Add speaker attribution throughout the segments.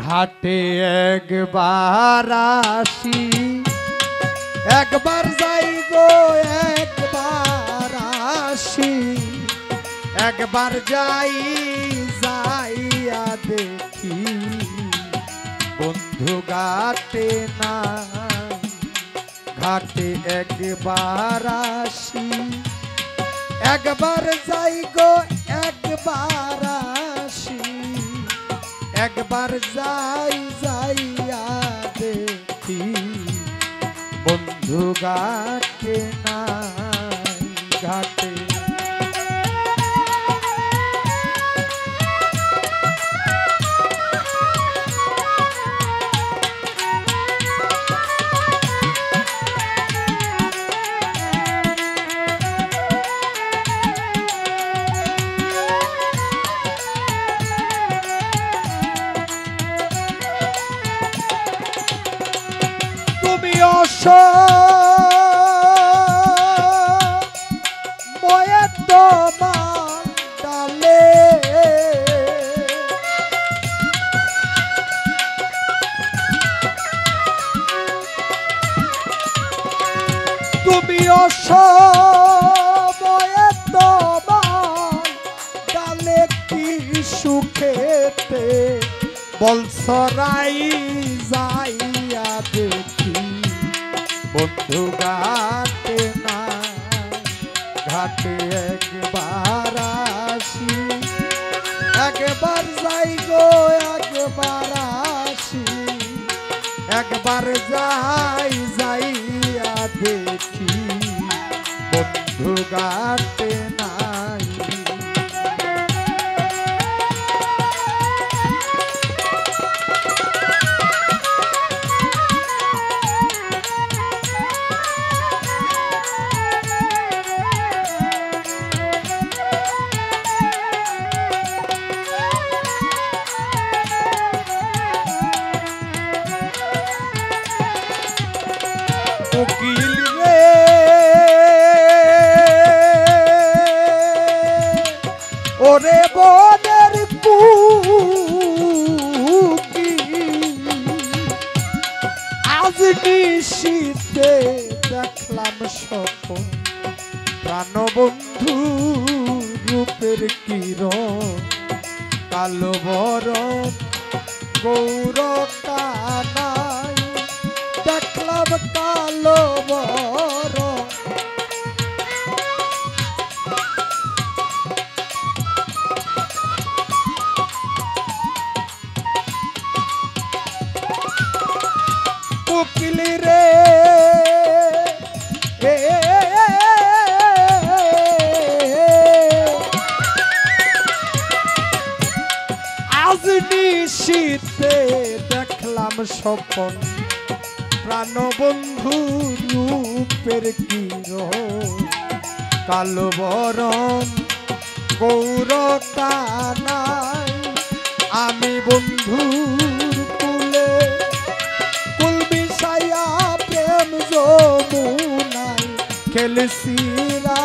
Speaker 1: ঘাটে একবার আসি, একবার যাই গো একবার আসি, একবার যাই যাইয়া দেখি বন্ধু ঘাটে নাই। ঘাটে একবার আসি, একবার যাই গো একবার আসি, একবার যাই যাইয়া দেখি বন্ধু ঘাটে নাই। ঘাটে ময়ে তোমার ডালে তুমি ময়ে তোমার ডালে কি সুখেতে বলসরাই যাইয়া দেখি বন্ধু ঘাটে নাই। ঘাটে একবার আসি, একবার যাই গো একবার আসি, একবার যাই যাইয়া দেখি বন্ধু ঘাটে নাই। উকিল রে ওরে বনের পুকি, আজ নিশীথে দেখলাম স্বপ্ন প্রাণবন্ধু রূপের কিরণ, কালো বরণ গৌরতা নাই, দেখলাম কালো বরণ। উকিল রে আজ নিশীথে দেখলাম স্বপন প্রাণবন্ধু রূপের কিরণ, কালো বরণ গৌরতা নাই, আমি বন্ধুর কুলে কুল মিশাইয়া প্রেম যমুনায় খেলছিরা।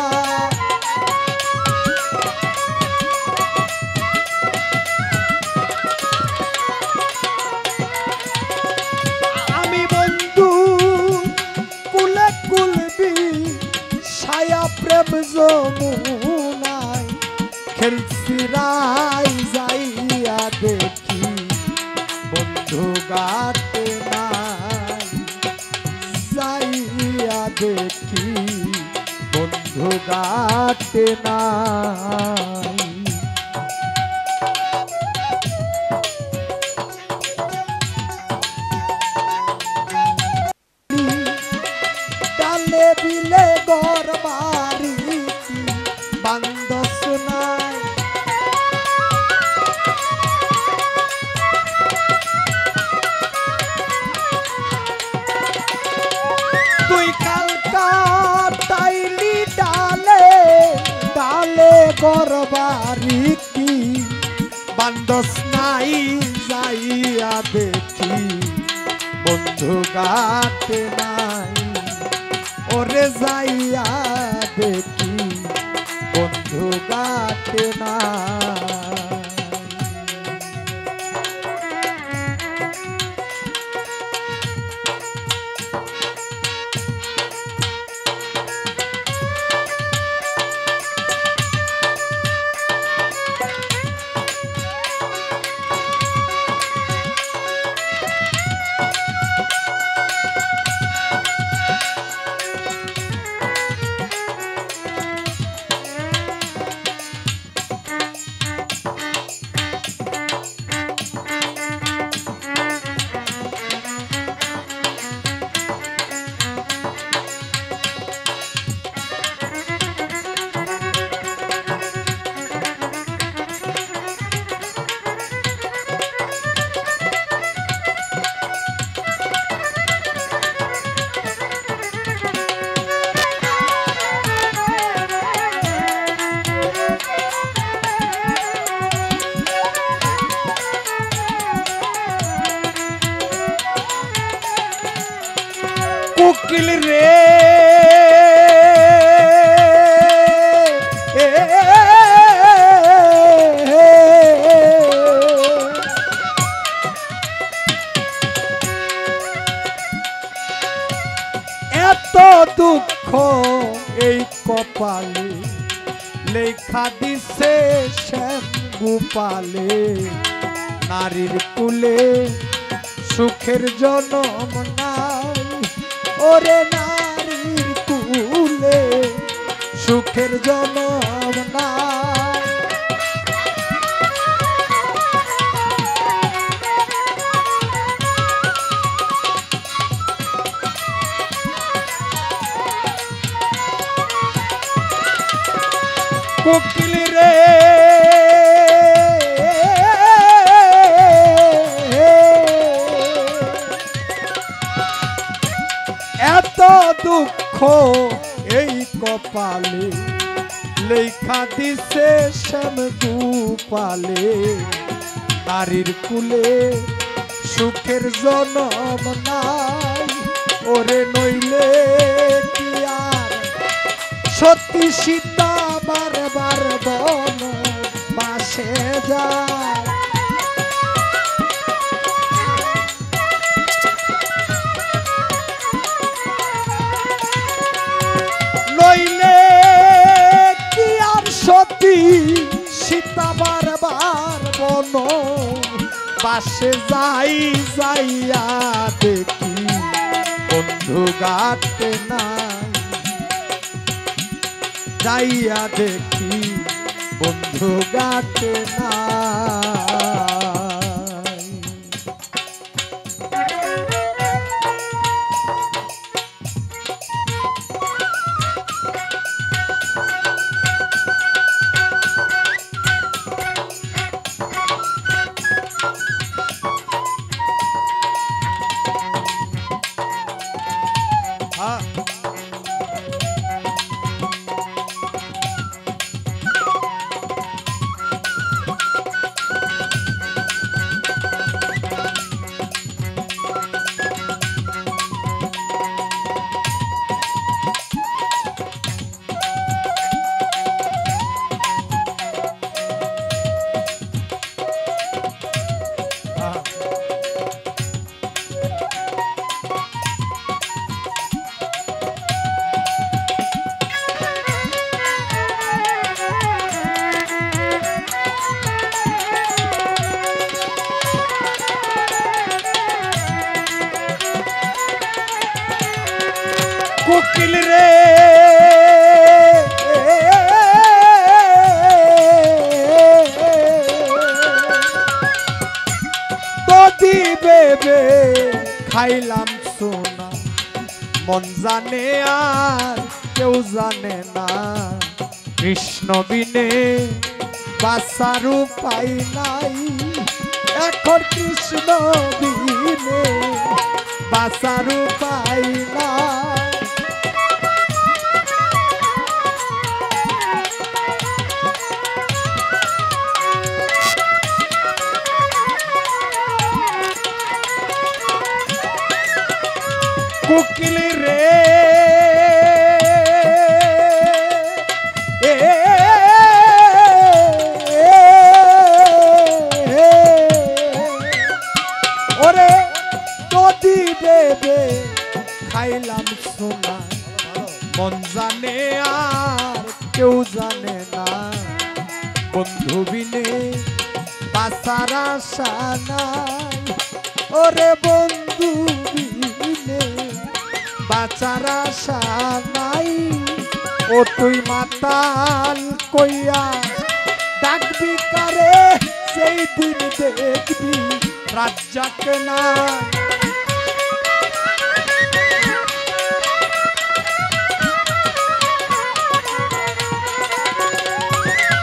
Speaker 1: প্রেম যমুনায় খেলছিরাই যাইয়া দেখি বন্ধু ঘাটে নাই। যাইয়া দেখি বন্ধু ঘাটে নাই। ডালে বিলে ঘর বাড়ি বান্ধস নাই, তুই কালকাটাইলি ডালে ডালে ঘর বাড়ি কি বান্ধস নাই। যাইয়া দেখি বন্ধু ঘাটে নাই, ওরে যাইয়া দেখি বন্ধু ঘাটে নাই। কোকিল রে এত দুঃখ এই কপালে লেখা দিছে শ্যাম গোপালে নারীর কুলে সুখের জনম নাই ওরে নারীর কুলে সুখের জনম নাই কোকিল রে এত দুঃখ এই কপালে লেখা দিছে শ্যাম গোপালে নারীর কুলে সুখের জনম নাই ওরে নইলে কি আর সত্যি সীতা বারবার বন বাসে যায় নইলে কি আর সত্যি সীতা বারবার বন বাসে যাই যাইয়া দেখি বন্ধু গাতে নাই যাইয়া দেখি বন্ধু গাতে নাই কোকিল রে যদি বেবে খাইলাম সোনা মন জানে আর কেউ জানে না কৃষ্ণ বিনে বাঁচার উপায় নাই এখন কৃষ্ণ বিনে বাঁচার উপায় নাই কোকিল রে ওরে যদি বেবে খাইলাম সোনা মন জানে আর কেউ জানে না বন্ধু বিনে বাঁচার আশা নাই ওরে বন্ধু বিনে বাঁচার আশা নাই ও তুই মাতাল কইয়া ডাকবি কারে সেই দিন দেখবি রাজ্জাক না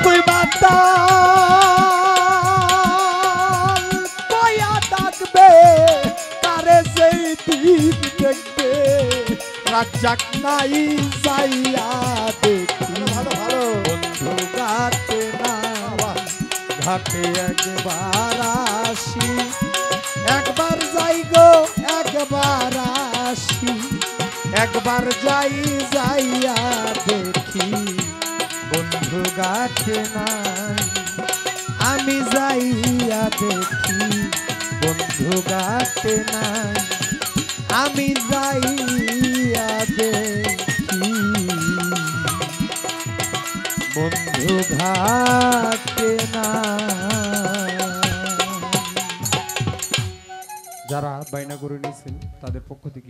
Speaker 1: তুই মাতাল কইয়া ডাকবে কারে সেই দিন দেখবে রাজ্জাক নাই যাইয়া দেখি ভালো ভালো বন্ধু গাতে না ঘাটে একবার আসি একবার যাই গো একবার আসি আর যাই যাইয়া দেখি বন্ধু গাছে নাই আমি যাইয়া দেখি বন্ধু গাছে নাই আমি যাইয়া দেখি বন্ধু ঘাটে না। যারা বাইনা করে নিয়েছেন তাদের পক্ষ থেকে